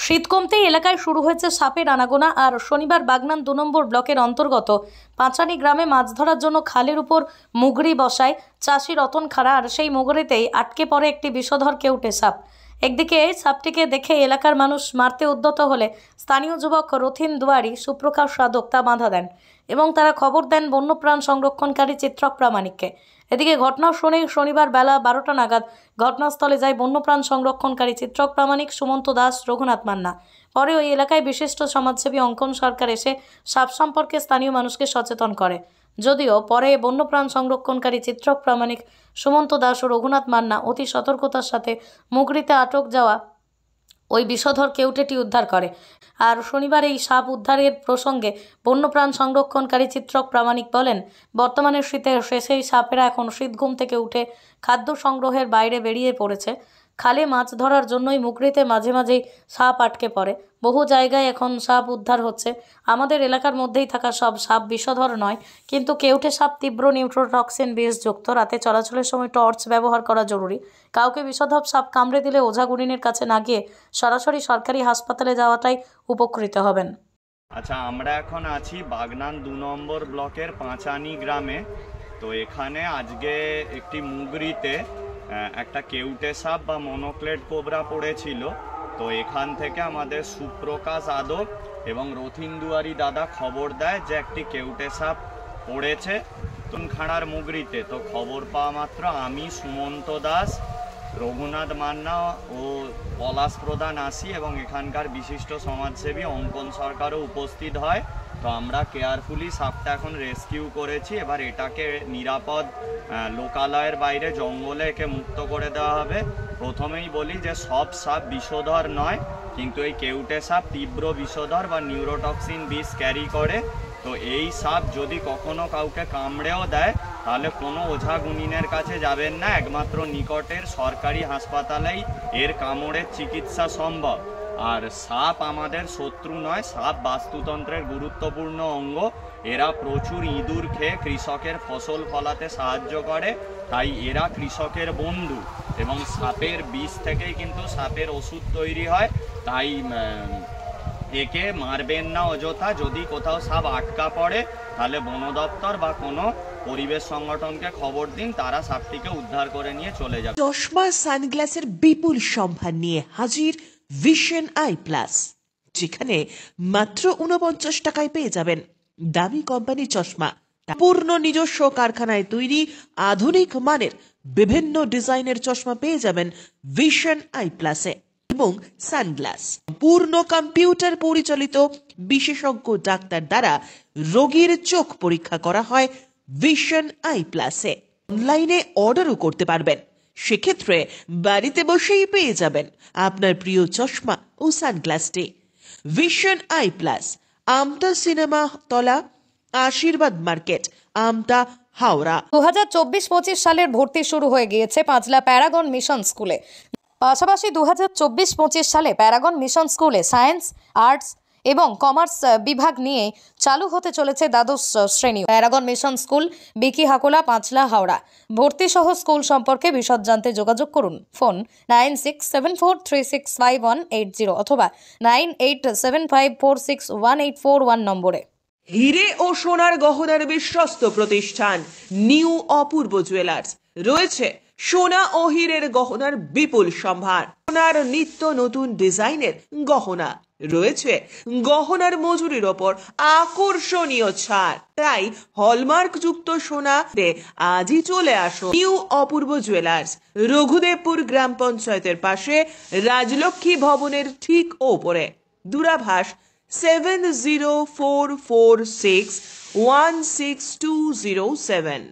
শীত কমতেই এলাকায় শুরু হয়েছে সাপের আনাগোনা। আর শনিবার বাগনান 2 নম্বর ব্লকের অন্তর্গত পাঁচানি গ্রামে মাছ ধরার জন্য খালের উপর মুগরি বসায় চাষি রতন খাড়া। আর সেই মুগরিতেই আটকে পড়ে একটি বিষধর কেউটে সাপ। একদিকে সাপটিকে দেখে এলাকার মানুষ মারতে উদ্যত হলে স্থানীয় যুবক রথিন দুয়ারি, সুপ্রকাশ সাধক তা বাধা দেন এবং তারা খবর দেন বন্যপ্রাণ সংরক্ষণকারী চিত্রক প্রামাণিককে। এদিকে ঘটনা শুনে শনিবার বেলা 12টা নাগাদ ঘটনাস্থলে যায় বন্যপ্রাণ সংরক্ষণকারী চিত্রক প্রামাণিক সুমন্ত দাস, রঘুনাথ মান্না। পরে ওই এলাকায় বিশিষ্ট সমাজসেবী অঙ্কন সরকার এসে সাপ সম্পর্কে স্থানীয় মানুষকে সচেতন করে। যদিও পরে বন্যপ্রাণ সংরক্ষণকারী চিত্রক প্রামাণিক সুমন্ত দাস ও রঘুনাথ মান্না অতি সতর্কতার সাথে মুগরিতে আটক যাওয়া ওই বিষধর কেউটেটি উদ্ধার করে। আর শনিবার এই সাপ উদ্ধারের প্রসঙ্গে বন্যপ্রাণ সংরক্ষণকারী চিত্রক প্রামাণিক বলেন, বর্তমানে শীতের শেষেই সাপেরা এখন শীত ঘুম থেকে উঠে খাদ্য সংগ্রহের বাইরে বেরিয়ে পড়েছে। খালে মাছ ধরার জন্যই মুগরিতে মাঝে মাঝেই সাপ আটকে পড়ে। বহু জায়গায় এখন সাপ উদ্ধার হচ্ছে। আমাদের এলাকার মধ্যেই থাকা সব সাপ বিষধর নয়, কিন্তু কেউটে সাপ তীব্র নিউট্রোটক্সিন বিষযুক্ত। রাতে চলাচলের সময় টর্চ ব্যবহার করা জরুরি। কাউকে বিষধর সাপ কামড়ে দিলে ওঝা গুণিনের কাছে না গিয়ে সরাসরি সরকারি হাসপাতালে যাওয়াটাই উপকৃত হবেন। আচ্ছা, আমরা এখন আছি বাগনান 2 নম্বর ব্লকের পাঁচানি গ্রামে। তো এখানে আজকে একটি মুগরিতে একটা কেউটে সাপ বা মনোক্লেড কোবরা পড়েছিল। তো এখান থেকে আমাদের সুপ্রকাশ আদক এবং রথিন দুয়ারি দাদা খবর দেয় যে একটি কেউটে সাপ পড়েছে খাড়ার মুগরিতে। তো খবর পাওয়া মাত্র আমি, সুমন্ত দাস, রঘুনাথ মান্না ও পলাশ প্রধান আসি এবং এখানকার বিশিষ্ট সমাজসেবী অঙ্কন সরকারও উপস্থিত হয়। তো আমরা কেয়ারফুলি সাপটা এখন রেস্কিউ করেছি। এবার এটাকে নিরাপদ লোকালয়ের বাইরে জঙ্গলে একে মুক্ত করে দেওয়া হবে। প্রথমেই বলি যে সব সাপ বিষধর নয়, কিন্তু এই কেউটে সাপ তীব্র বিষধর বা নিউরোটক্সিন বিষ ক্যারি করে। তো এই সাপ যদি কখনো কাউকে কামড়েও দেয় তাহলে কোনো ওঝা গুণিনের কাছে যাবেন না, একমাত্র নিকটের সরকারি হাসপাতালেই এর কামড়ের চিকিৎসা সম্ভব। আর সাপ আমাদের শত্রু নয়, সাপ বাস্তুতন্ত্রের গুরুত্বপূর্ণ অঙ্গ। এরা প্রচুর ইঁদুর খেয়ে কৃষকের ফসল ফলাতে সাহায্য করে, তাই এরা কৃষকের বন্ধু। এবং সাপের বিষ থেকেই কিন্তু সাপের ওষুধ তৈরি হয়। তাই একে মারবেন না অযথা। যদি কোথাও সাপ আটকা পড়ে তাহলে বন দপ্তর বা কোনো পরিবেশ সংগঠনকে খবর দিন, তারা সাপটিকে উদ্ধার করে নিয়ে চলে যাবে। চশমা সানগ্লাসের বিপুল সম্ভার নিয়ে হাজির ভিশন আই প্লাস, যেখানে মাত্র 49 টাকায় পেয়ে যাবেন দামি কোম্পানি চশমা। পূর্ণ নিজস্ব কারখানায় তৈরি আধুনিক মানের বিভিন্ন ডিজাইনের চশমা পেয়ে যাবেন ভিশন আই প্লাসে। এবং সানগ্লাস পূর্ণ কম্পিউটার পরিচালিত বিশেষজ্ঞ ডাক্তার দ্বারা রোগীর চোখ পরীক্ষা করা হয় ভিশন আই প্লাসে। অনলাইনে অর্ডারও করতে পারবেন, সেক্ষেত্রে বাড়িতে বসেই পেয়ে যাবেন আপনার প্রিয় চশমা ও সানগ্লাসটি। Vision Eye Plus, Amta cinema তলা, আশীর্বাদ মার্কেট, আমতা, হাওড়া। 2024-25 সালের ভর্তি শুরু হয়ে গিয়েছে পাঁচলা প্যারাগন মিশন স্কুলে। পাশাপাশি 2024-25 সালে প্যারাগন মিশন স্কুলে সায়েন্স, আর্টস এবং কমার্স বিভাগ নিয়ে চালু হতে চলেছে দ্বাদশ শ্রেণী। প্যারাগন মিশন স্কুল, বিকি হাকোলা, পাঁচলা, হাওড়া। ভর্তি সহ স্কুল সম্পর্কে বিশদ জানতে যোগাযোগ করুন। ফোন 9674365180 অথবা 9875461841 নম্বরে। হিরে ও সোনার গহনার বিশ্বস্ত প্রতিষ্ঠান নিউ অপূর্ব জুয়েলার্স রয়েছে সোনা ও হীরের গহনার বিপুল সম্ভার। সোনার নিত্য নতুন ডিজাইনের গহনা রয়েছে, গহনার মজুরির ওপর আকর্ষণীয় ছাড়। তাই হলমার্ক যুক্ত সোনা আজই চলে আসো নিউ অপূর্ব জুয়েলার্স, রঘুদেবপুর গ্রাম পঞ্চায়েতের পাশে, রাজলক্ষ্মী ভবনের ঠিক ওপরে। দূরাভাষ 7044616207।